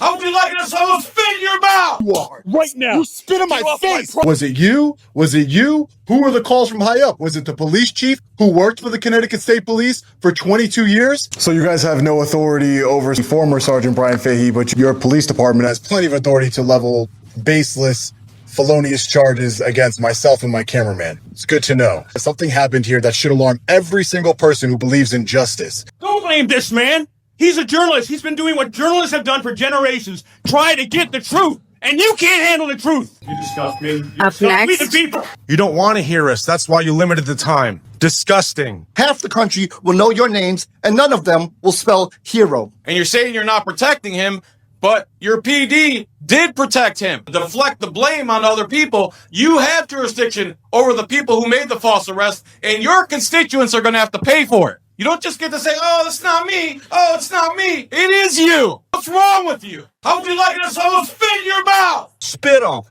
How would you like to someone spit in your mouth? You are. Right now. You spit in my face. Was it you? Was it you? Who were the calls from high up? Was it the police chief who worked for the Connecticut State Police for 22 years? So you guys have no authority over former Sergeant Bryan Fahey, but your police department has plenty of authority to level baseless, felonious charges against myself and my cameraman. It's good to know. Something happened here that should alarm every single person who believes in justice. Don't blame this man. He's a journalist. He's been doing what journalists have done for generations, try to get the truth. And you can't handle the truth. You disgust me. Up next. The people. You don't want to hear us. That's why you limited the time. Disgusting. Half the country will know your names, and none of them will spell hero. And you're saying you're not protecting him, but your PD did protect him. Deflect the blame on other people. You have jurisdiction over the people who made the false arrest, and your constituents are going to have to pay for it. You don't just get to say, oh, it's not me. Oh, it's not me. It is you. What's wrong with you? How would you like to someone spit in your mouth? Spit on,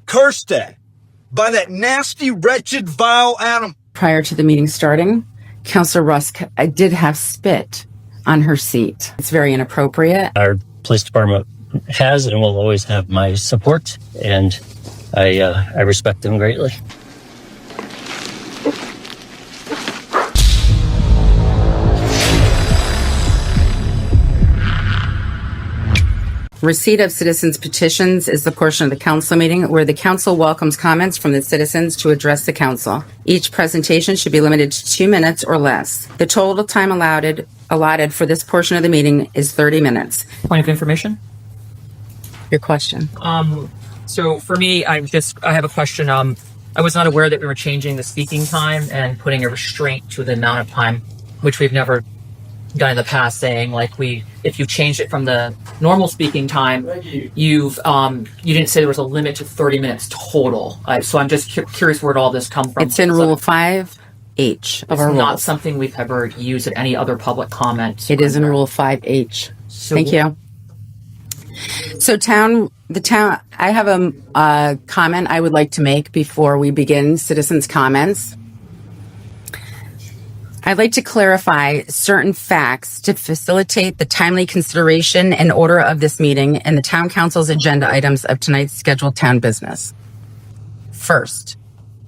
cursed at, by that nasty, wretched, vile animal. Prior to the meeting starting, Councilor Rusk did have spit on her seat. It's very inappropriate. Our police department has and will always have my support, and I respect them greatly. Receipt of citizens' petitions is the portion of the council meeting where the council welcomes comments from the citizens to address the council. Each presentation should be limited to 2 minutes or less. The total time allotted for this portion of the meeting is 30 minutes. Point of information? Your question. So for me, I have a question. I was not aware that we were changing the speaking time and putting a restraint to the amount of time, which we've never done in the past, saying like if you changed it from the normal speaking time, you didn't say there was a limit to 30 minutes total. So I'm just curious where did all this come from? It's in Rule 5H of our rules. It's not something we've ever used at any other public comment. It is in Rule 5H. So Thank you. So I have a comment I would like to make before we begin citizens' comments. I'd like to clarify certain facts to facilitate the timely consideration and order of this meeting and the town council's agenda items of tonight's scheduled town business. First,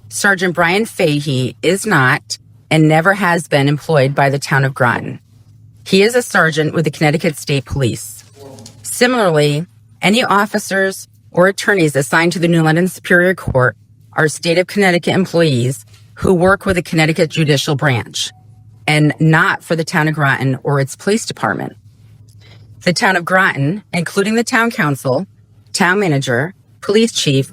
Sergeant Bryan Fahey is not and never has been employed by the town of Groton. He is a sergeant with the Connecticut State Police. Similarly, any officers or attorneys assigned to the New London Superior Court are state of Connecticut employees who work with the Connecticut Judicial Branch, and not for the town of Groton or its police department. The town of Groton, including the town council, town manager, police chief,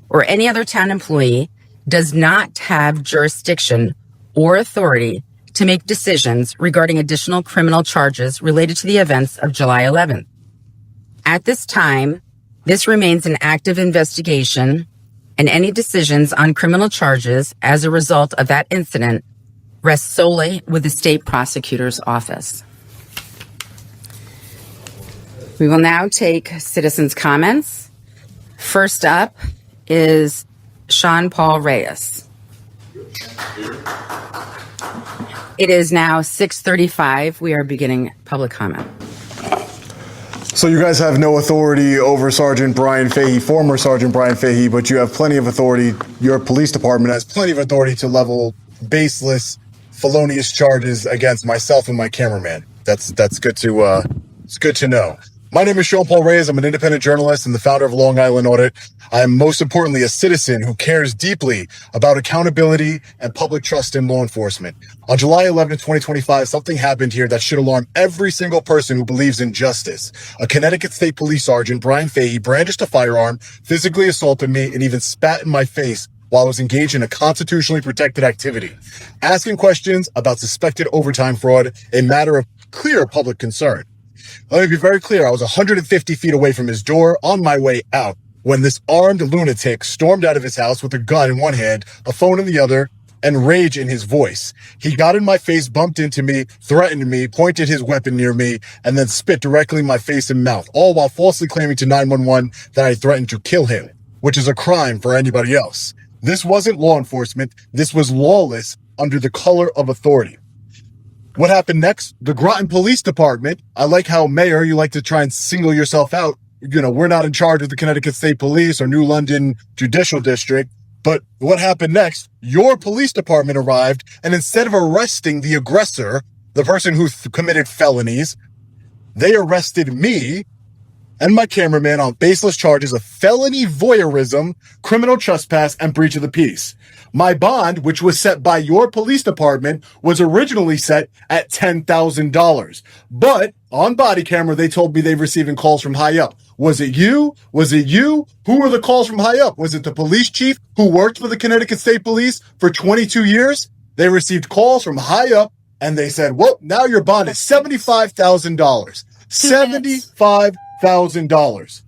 or any other town employee, does not have jurisdiction or authority to make decisions regarding additional criminal charges related to the events of July 11th. At this time, this remains an active investigation, and any decisions on criminal charges as a result of that incident rests solely with the state prosecutor's office. We will now take citizens' comments. First up is Sean Paul Reyes. It is now 6:35. We are beginning public comment. So you guys have no authority over Sergeant Bryan Fahey, former Sergeant Bryan Fahey, but you have plenty of authority. Your police department has plenty of authority to level baseless, felonious charges against myself and my cameraman. That's good to know. My name is Sean Paul Reyes. I'm an independent journalist and the founder of Long Island Audit. I am most importantly a citizen who cares deeply about accountability and public trust in law enforcement. On July 11th, 2025, something happened here that should alarm every single person who believes in justice. A Connecticut State Police Sergeant, Bryan Fahey, brandished a firearm, physically assaulted me, and even spat in my face while I was engaged in a constitutionally protected activity. Asking questions about suspected overtime fraud, a matter of clear public concern. Let me be very clear. I was 150 feet away from his door on my way out when this armed lunatic stormed out of his house with a gun in one hand, a phone in the other, and rage in his voice. He got in my face, bumped into me, threatened me, pointed his weapon near me, and then spit directly in my face and mouth, all while falsely claiming to 911 that I threatened to kill him, which is a crime for anybody else. This wasn't law enforcement. This was lawless under the color of authority. What happened next? The Groton Police Department. I like how, Mayor, you like to try and single yourself out. You know, we're not in charge of the Connecticut State Police or New London Judicial District. But what happened next? Your police department arrived, and instead of arresting the aggressor, the person who committed felonies, they arrested me and my cameraman on baseless charges of felony voyeurism, criminal trespass, and breach of the peace. My bond, which was set by your police department, was originally set at $10,000. But on body camera, they told me they were receiving calls from high up. Was it you? Was it you? Who were the calls from high up? Was it the police chief who worked for the Connecticut State Police for 22 years? They received calls from high up, and they said, well, now your bond is $75,000. $75,000.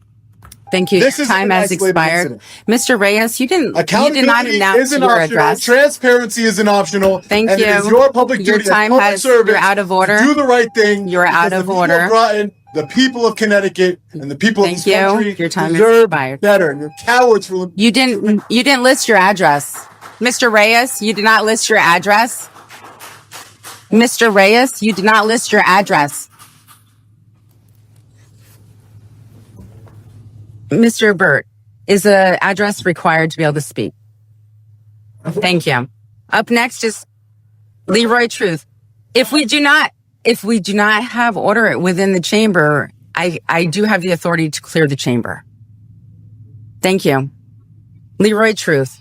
Thank you. This is Time an has isolated expired. incident. Mr. Reyes, you did not Accountability announce isn't your optional. address. Transparency isn't optional. Thank and you. It is your public Your duty time as public has, servants you're out of order. to do the right thing. You're out because of the order. People of Groton, the people of Connecticut, and the people Thank of this country you. Your time has deserve expired. better. You're cowards for You didn't list your address. Mr. Reyes, you did not list your address. Mr. Reyes, you did not list your address. Mr. Burt, is the address required to be able to speak? Thank you. Up next is Leroy Truth. If we do not have order within the chamber, I do have the authority to clear the chamber. Thank you. Leroy Truth.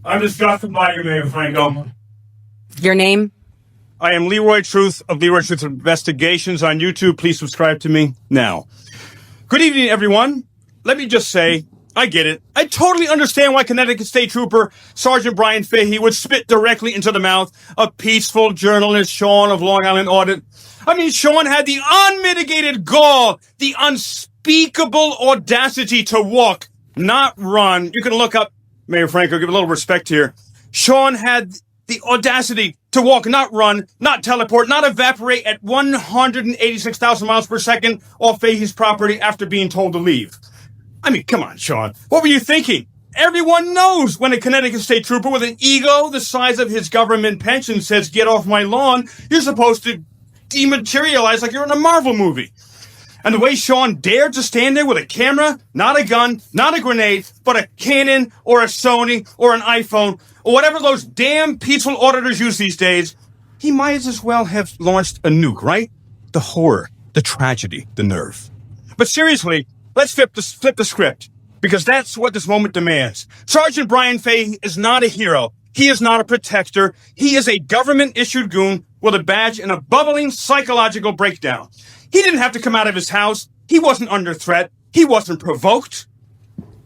I'm disgusted by you, Mayor Franco. Your name? I am Leroy Truth of Leroy Truth Investigations on YouTube. Please subscribe to me now. Good evening, everyone. Let me just say, I get it. I totally understand why Connecticut State Trooper Sergeant Bryan Fahey would spit directly into the mouth of peaceful journalist Sean of Long Island Audit. I mean, Sean had the unmitigated gall, the unspeakable audacity to walk, not run. You can look up, Mayor Franco, give a little respect here. Sean had the audacity to walk, not run, not teleport, not evaporate at 186,000 miles per second off Fahey's property after being told to leave. I mean, come on, Sean. What were you thinking? Everyone knows when a Connecticut State Trooper with an ego the size of his government pension says, get off my lawn, you're supposed to dematerialize like you're in a Marvel movie. And the way Sean dared to stand there with a camera, not a gun, not a grenade, but a Canon or a Sony or an iPhone or whatever those damn peaceful auditors use these days, he might as well have launched a nuke, right? The horror, the tragedy, the nerve. But seriously, let's flip the script, because that's what this moment demands. Sergeant Bryan Fahey is not a hero. He is not a protector. He is a government-issued goon with a badge and a bubbling psychological breakdown. He didn't have to come out of his house. He wasn't under threat. He wasn't provoked.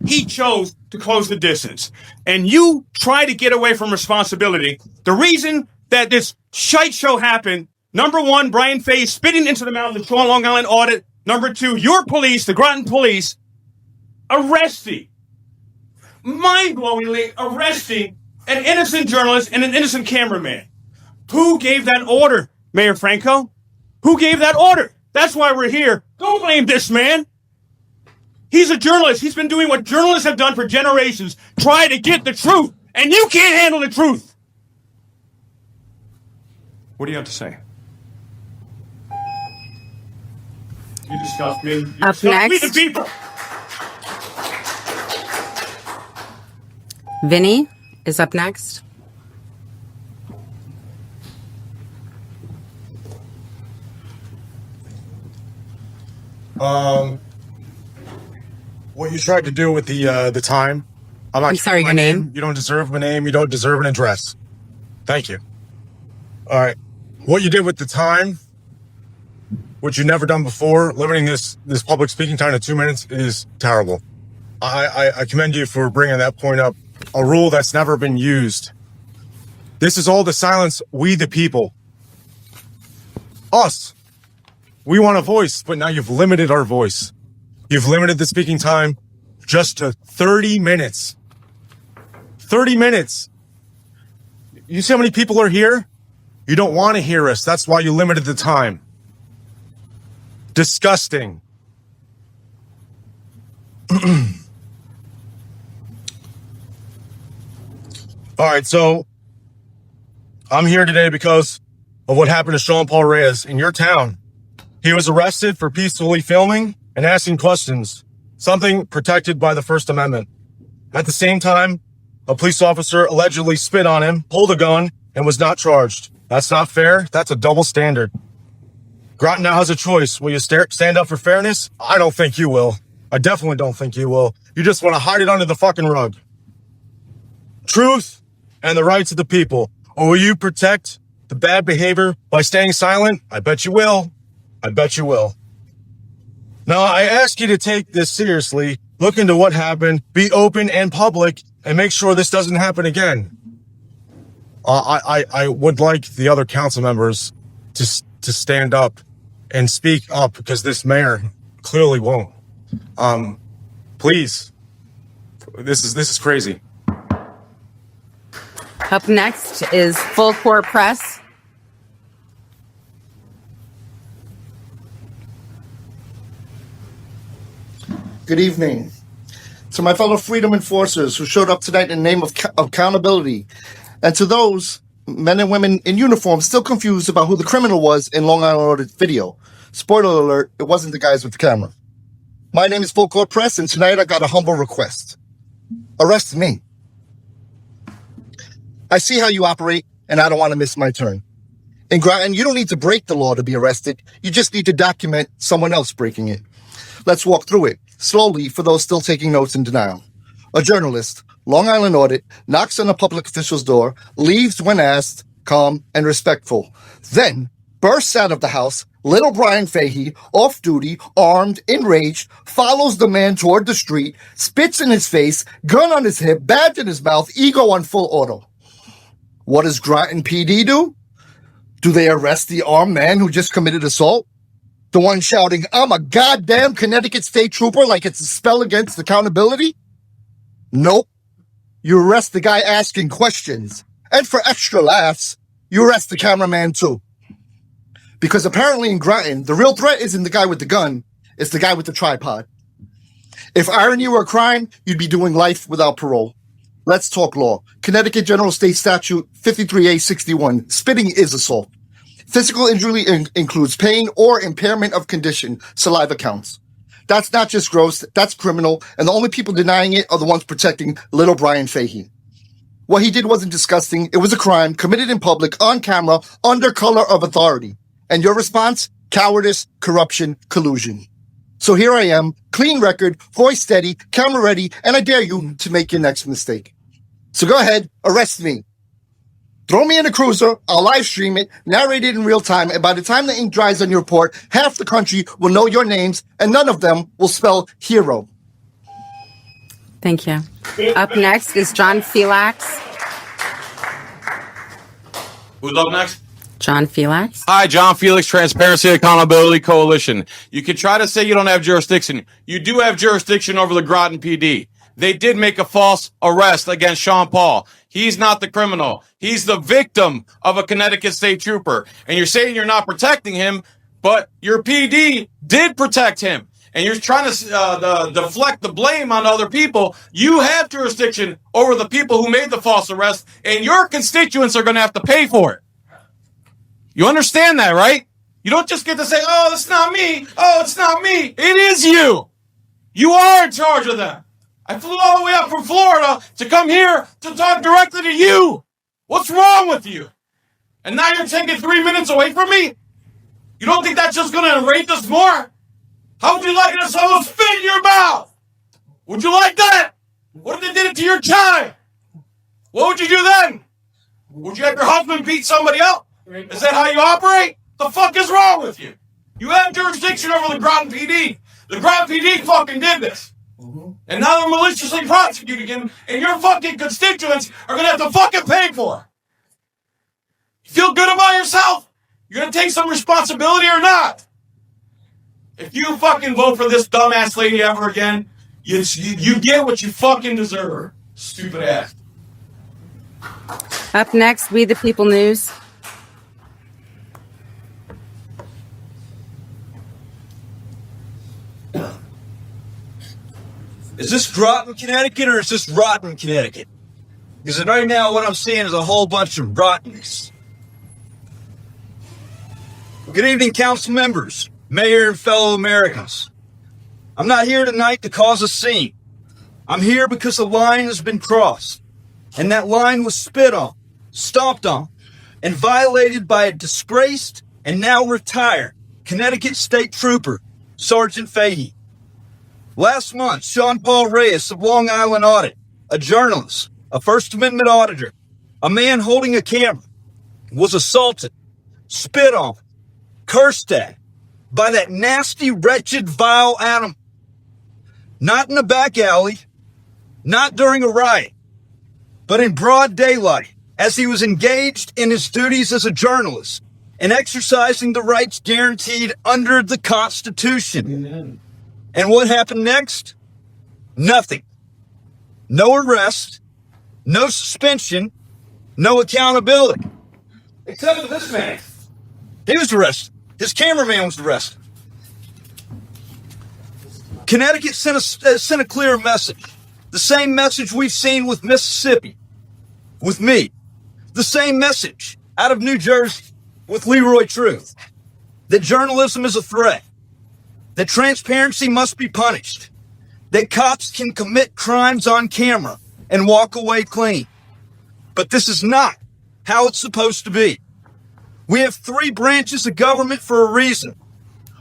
He chose to close the distance. And you try to get away from responsibility. The reason that this shite show happened, number one, Bryan Fahey spitting into the mouth of the Sean Long Island Audit. Number two, your police, the Groton police, arresting, mind-blowingly arresting an innocent journalist and an innocent cameraman. Who gave that order, Mayor Franco? Who gave that order? That's why we're here. Don't blame this man. He's a journalist. He's been doing what journalists have done for generations. Try to get the truth. And you can't handle the truth. What do you have to say? You disgust me. You Up disgust me, next. the people. Vinny is up next. What you tried to do with the time. I'm sorry, your name? You don't deserve a name. You don't deserve an address. Thank you. All right. What you did with the time, which you've never done before, limiting this public speaking time to 2 minutes is terrible. I commend you for bringing that point up. A rule that's never been used. This is all to silence we the people. Us. We want a voice, but now you've limited our voice. You've limited the speaking time just to 30 minutes. 30 minutes. You see how many people are here? You don't want to hear us. That's why you limited the time. Disgusting. All right, so I'm here today because of what happened to Sean Paul Reyes in your town. He was arrested for peacefully filming and asking questions, something protected by the First Amendment. At the same time, a police officer allegedly spit on him, pulled a gun, and was not charged. That's not fair. That's a double standard. Groton now has a choice. Will you stand up for fairness? I don't think you will. I definitely don't think you will. You just want to hide it under the fucking rug. Truth and the rights of the people. Or will you protect the bad behavior by staying silent? I bet you will. I bet you will. Now, I ask you to take this seriously, look into what happened, be open and public, and make sure this doesn't happen again. I would like the other council members to stand up and speak up, because this mayor clearly won't. Please. This is crazy. Up next is Full Court Press. Good evening. To my fellow freedom enforcers who showed up tonight in the name of accountability, and to those men and women in uniform still confused about who the criminal was in Long Island Audit video. Spoiler alert, it wasn't the guys with the camera. My name is Full Court Press, and tonight I got a humble request. Arrest me. I see how you operate, and I don't want to miss my turn. In Groton, you don't need to break the law to be arrested. You just need to document someone else breaking it. Let's walk through it, slowly for those still taking notes in denial. A journalist, Long Island Audit, knocks on a public official's door, leaves when asked, calm and respectful. Then bursts out of the house, little Bryan Fahey, off duty, armed, enraged, follows the man toward the street, spits in his face, gun on his hip, badge in his mouth, ego on full auto. What does Groton PD do? Do they arrest the armed man who just committed assault? The one shouting, "I'm a goddamn Connecticut state trooper," like it's a spell against accountability? Nope. You arrest the guy asking questions. And for extra laughs, you arrest the cameraman too. Because apparently in Groton, the real threat isn't the guy with the gun, it's the guy with the tripod. If irony were a crime, you'd be doing life without parole. Let's talk law. Connecticut General State Statute 53A61. Spitting is assault. Physical injury includes pain or impairment of condition. Saliva counts. That's not just gross, that's criminal, and the only people denying it are the ones protecting little Bryan Fahey. What he did wasn't disgusting. It was a crime committed in public, on camera, under color of authority. And your response? Cowardice, corruption, collusion. So here I am, clean record, voice steady, camera ready, and I dare you to make your next mistake. So go ahead, arrest me. Throw me in a cruiser, I'll live stream it, narrate it in real time, and by the time the ink dries on your report, half the country will know your names, and none of them will spell hero. Thank you. Up next is John Felix. Who's up next? John Felix. Hi, John Felix, Transparency and Accountability Coalition. You can try to say you don't have jurisdiction. You do have jurisdiction over the Groton PD. They did make a false arrest against Sean Paul. He's not the criminal. He's the victim of a Connecticut state trooper. And you're saying you're not protecting him, but your PD did protect him. And you're trying to deflect the blame on other people. You have jurisdiction over the people who made the false arrest, and your constituents are going to have to pay for it. You understand that, right? You don't just get to say, "Oh, it's not me. Oh, it's not me." It is you. You are in charge of them. I flew all the way up from Florida to come here to talk directly to you. What's wrong with you? And now you're taking 3 minutes away from me? You don't think that's just going to enrage us more? How would you like it if someone spit in your mouth? Would you like that? What if they did it to your child? What would you do then? Would you have your husband beat somebody up? Is that how you operate? The fuck is wrong with you? You have jurisdiction over the Groton PD. The Groton PD fucking did this. And now they're maliciously prosecuting him, and your fucking constituents are gonna have to fucking pay for it. You feel good about yourself? You're gonna take some responsibility or not? If you fucking vote for this dumbass lady ever again, you get what you fucking deserve. Stupid ass. Up next, We the People News. Is this Groton, Connecticut, or is this rotten, Connecticut? Because right now what I'm seeing is a whole bunch of rottenness. Good evening, council members, mayor, and fellow Americans. I'm not here tonight to cause a scene. I'm here because a line has been crossed, and that line was spit on, stomped on, and violated by a disgraced and now retired Connecticut State Trooper, Sergeant Fahey. Last month, Sean Paul Reyes of Long Island Audit, a journalist, a First Amendment auditor, a man holding a camera, was assaulted, spit on, cursed at by that nasty, wretched, vile animal. Not in a back alley, not during a riot, but in broad daylight as he was engaged in his duties as a journalist and exercising the rights guaranteed under the Constitution. Amen. And what happened next? Nothing. No arrest, no suspension, no accountability. Except for this man. He was arrested. His cameraman was arrested. Connecticut sent a clear message. The same message we've seen with Mississippi, with me. The same message out of New Jersey with Leroy Truth. That journalism is a threat. That transparency must be punished. That cops can commit crimes on camera and walk away clean. But this is not how it's supposed to be. We have three branches of government for a reason.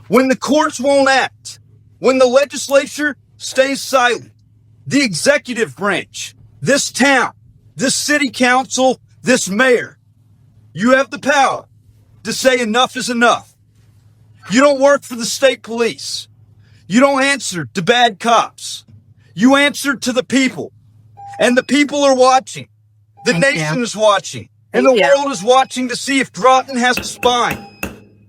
When the courts won't act, when the legislature stays silent, the executive branch, this town, this city council, this mayor, you have the power to say enough is enough. You don't work for the state police. You don't answer to bad cops. You answer to the people. And the people are watching. The nation is watching. And the world is watching to see if Groton has a spine.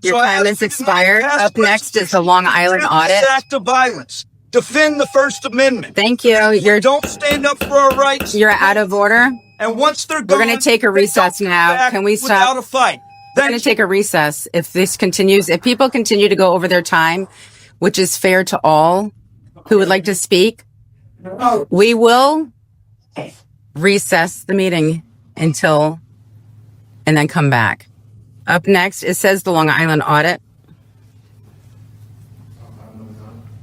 Your time is expired. Up next is the Long Island Audit. Act of violence. Defend the First Amendment. Thank you. Don't stand up for our rights. You're out of order. And once they're gone, we're going to take a recess now. Can we stop? Without a fight. We're going to take a recess. If this continues, if people continue to go over their time, which is fair to all who would like to speak, we will recess the meeting until, and then come back. Up next, it says the Long Island Audit.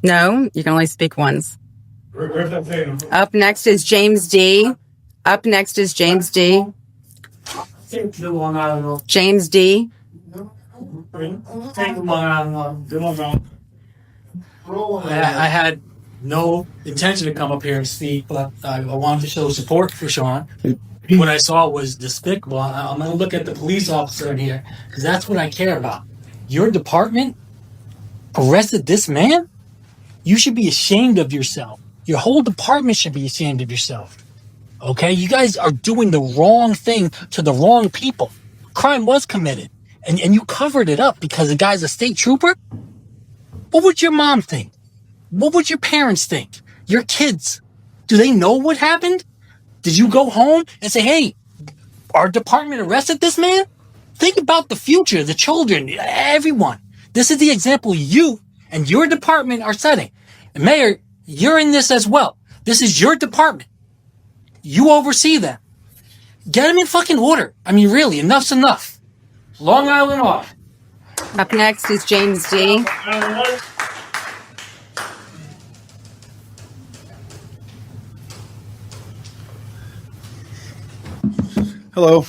No, you can only speak once. Up next is James D. Up next is James D. James D. I had no intention to come up here and speak, but I wanted to show support for Sean. What I saw was despicable. I'm going to look at the police officer in here because that's what I care about. Your department arrested this man? You should be ashamed of yourself. Your whole department should be ashamed of yourself. Okay? You guys are doing the wrong thing to the wrong people. Crime was committed, and you covered it up because the guy's a state trooper? What would your mom think? What would your parents think? Your kids? Do they know what happened? Did you go home and say, hey, our department arrested this man? Think about the future, the children, everyone. This is the example you and your department are setting. And Mayor, you're in this as well. This is your department. You oversee them. Get them in fucking order. I mean, really, enough's enough. Long Island Audit. Up next is James D. Hello.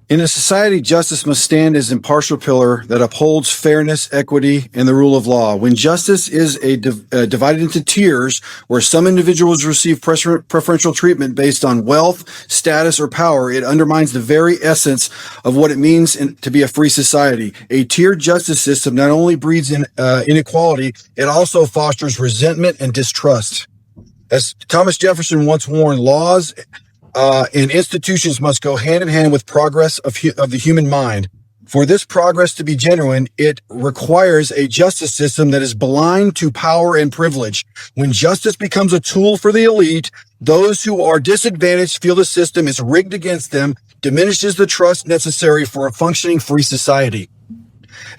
In a society, justice must stand as an impartial pillar that upholds fairness, equity, and the rule of law. When justice is divided into tiers where some individuals receive preferential treatment based on wealth, status, or power, it undermines the very essence of what it means to be a free society. A tiered justice system not only breeds inequality, it also fosters resentment and distrust. As Thomas Jefferson once warned, laws and institutions must go hand in hand with progress of the human mind. For this progress to be genuine, it requires a justice system that is blind to power and privilege. When justice becomes a tool for the elite, those who are disadvantaged feel the system is rigged against them, diminishes the trust necessary for a functioning free society.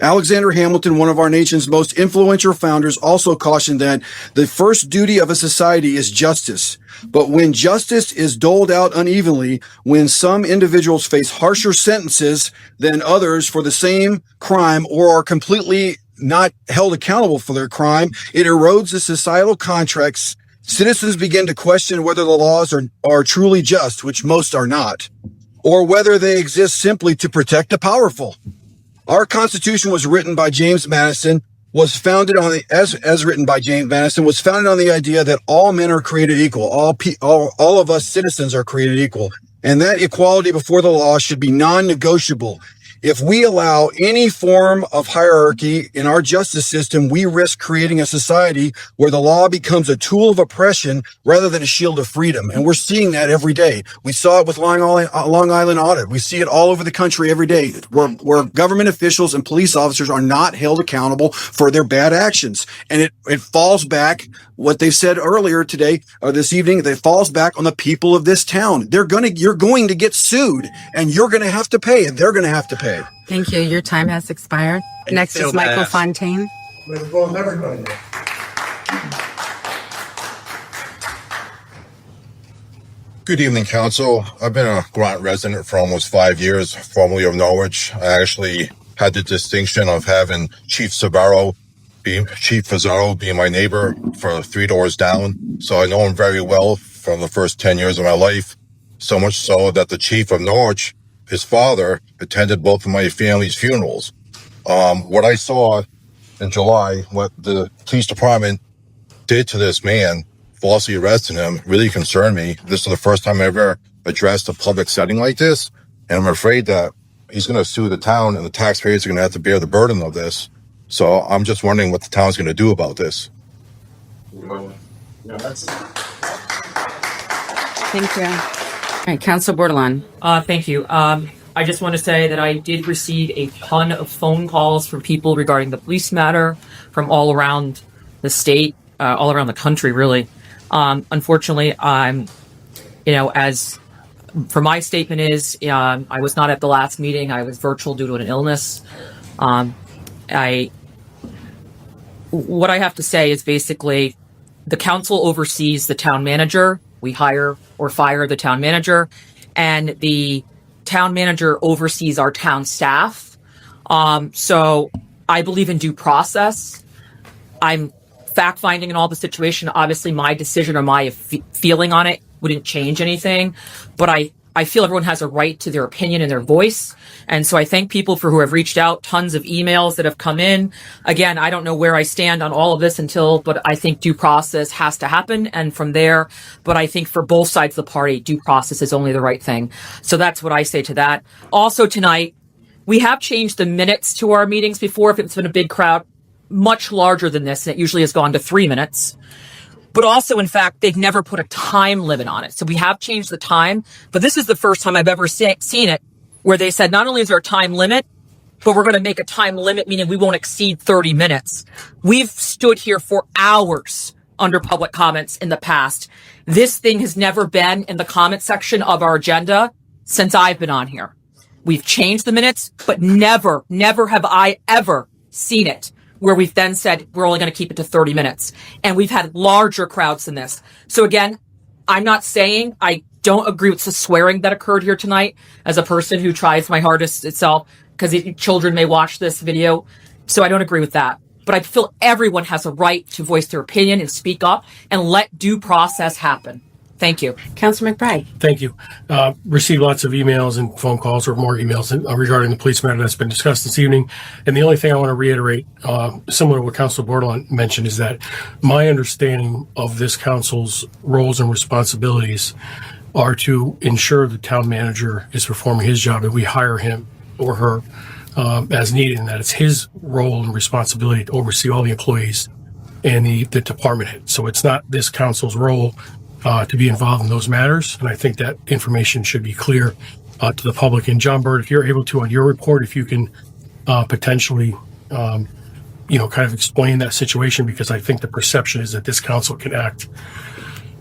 Alexander Hamilton, one of our nation's most influential founders, also cautioned that the first duty of a society is justice. But when justice is doled out unevenly, when some individuals face harsher sentences than others for the same crime or are completely not held accountable for their crime, it erodes the societal contracts. Citizens begin to question whether the laws are truly just, which most are not, or whether they exist simply to protect the powerful. Our Constitution was written by James Madison, was founded on as written by James Madison, was founded on the idea that all men are created equal. All of us citizens are created equal. And that equality before the law should be non-negotiable. If we allow any form of hierarchy in our justice system, we risk creating a society where the law becomes a tool of oppression rather than a shield of freedom. And we're seeing that every day. We saw it with Long Island Audit. We see it all over the country every day, where government officials and police officers are not held accountable for their bad actions. And it falls back, what they said earlier today or this evening, it falls back on the people of this town. You're going to get sued, and you're going to have to pay, and they're going to have to pay. Thank you. Your time has expired. Next is Michael Fontaine. Good evening, Council. I've been a Groton resident for almost 5 years, formerly of Norwich. I actually had the distinction of having Chief Fazaro being my neighbor for 3 doors down. So I know him very well from the first 10 years of my life. So much so that the Chief of Norwich, his father, attended both of my family's funerals. What I saw in July, what the police department did to this man, falsely arresting him, really concerned me. This is the first time I ever addressed a public setting like this. And I'm afraid that he's going to sue the town and the taxpayers are going to have to bear the burden of this. So I'm just wondering what the town's going to do about this. Thank you. All right, Councilor Bordelon. Thank you. I just want to say that I did receive a ton of phone calls from people regarding the police matter from all around the state, all around the country, really. Unfortunately, as for my statement is, I was not at the last meeting. I was virtual due to an illness. What I have to say is basically the council oversees the town manager. We hire or fire the town manager, and the town manager oversees our town staff. So I believe in due process. I'm fact-finding in all the situation. Obviously, my decision or my feeling on it wouldn't change anything, but I feel everyone has a right to their opinion and their voice. And so I thank people for who have reached out, tons of emails that have come in. Again, I don't know where I stand on all of this but I think due process has to happen. And from there, but I think for both sides of the party, due process is only the right thing. So that's what I say to that. Also tonight, we have changed the minutes to our meetings before. If it's been a big crowd, much larger than this, and it usually has gone to 3 minutes. But also, in fact, they've never put a time limit on it. So we have changed the time, but this is the first time I've ever seen it where they said not only is there a time limit, but we're going to make a time limit, meaning we won't exceed 30 minutes. We've stood here for hours under public comments in the past. This thing has never been in the comment section of our agenda since I've been on here. We've changed the minutes, but never have I ever seen it where we've then said we're only going to keep it to 30 minutes. And we've had larger crowds than this. So again, I'm not saying I don't agree with the swearing that occurred here tonight as a person who tries my hardest itself, because children may watch this video. So I don't agree with that. But I feel everyone has a right to voice their opinion and speak up and let due process happen. Thank you. Councilor McBride. Thank you. Received lots of emails and phone calls, or more emails regarding the police matter that's been discussed this evening. And the only thing I want to reiterate, similar to what Councilor Bordelon mentioned, is that my understanding of this council's roles and responsibilities are to ensure the town manager is performing his job and we hire him or her as needed, and that it's his role and responsibility to oversee all the employees and the department head. So it's not this council's role to be involved in those matters. And I think that information should be clear to the public. And John Bird, if you're able to, on your report, if you can potentially, kind of explain that situation, because I think the perception is that this council can act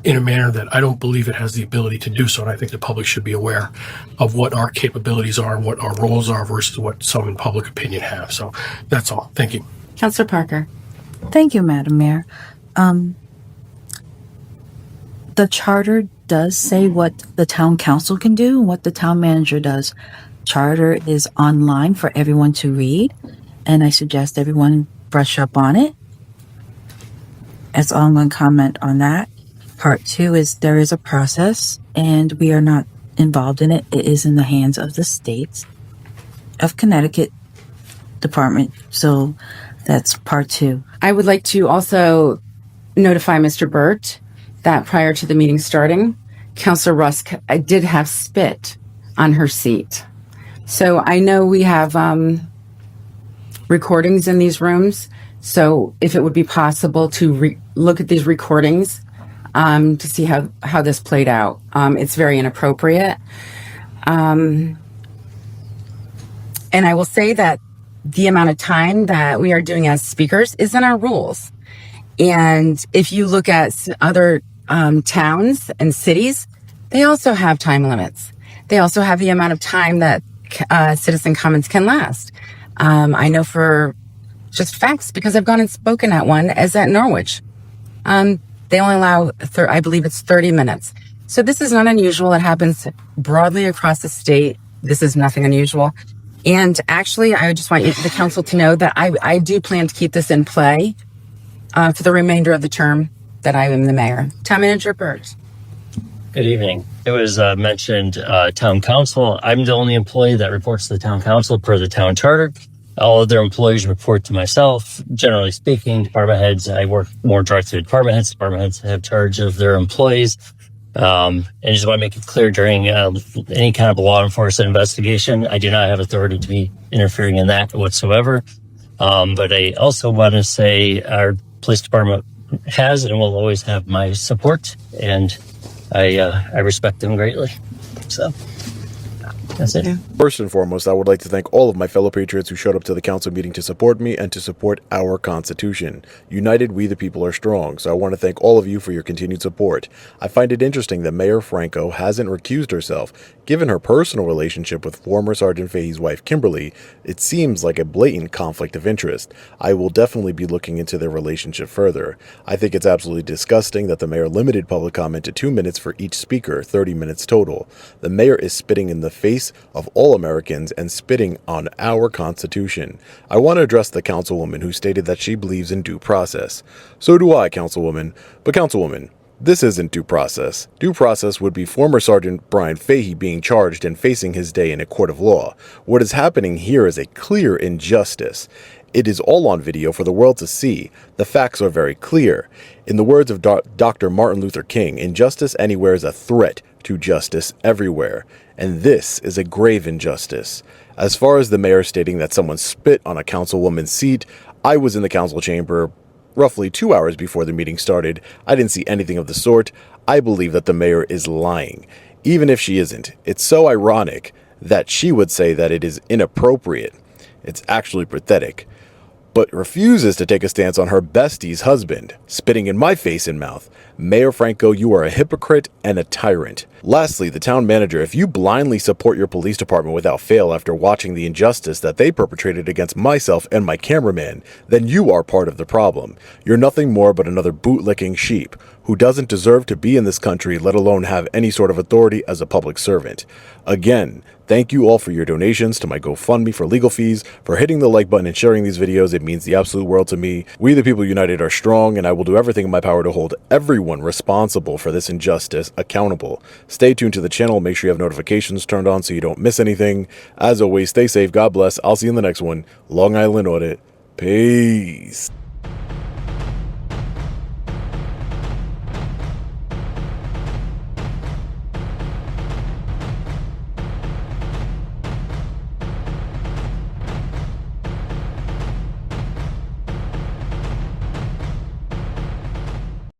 in a manner that I don't believe it has the ability to do so. And I think the public should be aware of what our capabilities are, what our roles are versus what some in public opinion have. So that's all. Thank you. Councilor Parker. Thank you, Madam Mayor. The charter does say what the town council can do and what the town manager does. Charter is online for everyone to read, and I suggest everyone brush up on it. That's all I'm going to comment on that. Part 2 is there is a process, and we are not involved in it. It is in the hands of the state of Connecticut Department. So that's part 2. I would like to also notify Mr. Burt that prior to the meeting starting, Councilor Rusk did have spit on her seat. So I know we have recordings in these rooms. So if it would be possible to look at these recordings to see how this played out. It's very inappropriate. And I will say that the amount of time that we are doing as speakers is in our rules. And if you look at other towns and cities, they also have time limits. They also have the amount of time that citizen comments can last. I know for just facts because I've gone and spoken at one as at Norwich. They only allow, I believe it's 30 minutes. So this is not unusual. It happens broadly across the state. This is nothing unusual. And actually, I just want the council to know that I do plan to keep this in play for the remainder of the term that I am the mayor. Town Manager Burt. Good evening. It was mentioned town council. I'm the only employee that reports to the town council per the town charter. All other employees report to myself. Generally speaking, department heads, I work more directly with department heads. Department heads have charge of their employees. And I just want to make it clear during any kind of law enforcement investigation, I do not have authority to be interfering in that whatsoever. But I also want to say our police department has and will always have my support, and I respect them greatly. So that's it. First and foremost, I would like to thank all of my fellow patriots who showed up to the council meeting to support me and to support our Constitution. United, we the people are strong, so I want to thank all of you for your continued support. I find it interesting that Mayor Franco hasn't recused herself. Given her personal relationship with former Sergeant Fahey's wife, Kimberly, it seems like a blatant conflict of interest. I will definitely be looking into their relationship further. I think it's absolutely disgusting that the mayor limited public comment to 2 minutes for each speaker, 30 minutes total. The mayor is spitting in the face of all Americans and spitting on our Constitution. I want to address the councilwoman who stated that she believes in due process. So do I, councilwoman. But councilwoman, this isn't due process. Due process would be former Sergeant Bryan Fahey being charged and facing his day in a court of law. What is happening here is a clear injustice. It is all on video for the world to see. The facts are very clear. In the words of Dr. Martin Luther King, injustice anywhere is a threat to justice everywhere. And this is a grave injustice. As far as the mayor stating that someone spit on a councilwoman's seat, I was in the council chamber roughly 2 hours before the meeting started. I didn't see anything of the sort. I believe that the mayor is lying. Even if she isn't, it's so ironic that she would say that it is inappropriate. It's actually pathetic. But refuses to take a stance on her bestie's husband, spitting in my face and mouth. Mayor Franco, you are a hypocrite and a tyrant. Lastly, the town manager, if you blindly support your police department without fail after watching the injustice that they perpetrated against myself and my cameraman, then you are part of the problem. You're nothing more but another bootlicking sheep who doesn't deserve to be in this country, let alone have any sort of authority as a public servant. Again, thank you all for your donations to my GoFundMe for legal fees, for hitting the like button and sharing these videos. It means the absolute world to me. We the people united are strong, and I will do everything in my power to hold everyone responsible for this injustice accountable. Stay tuned to the channel. Make sure you have notifications turned on so you don't miss anything. As always, stay safe. God bless. I'll see you in the next one. Long Island Audit. Peace.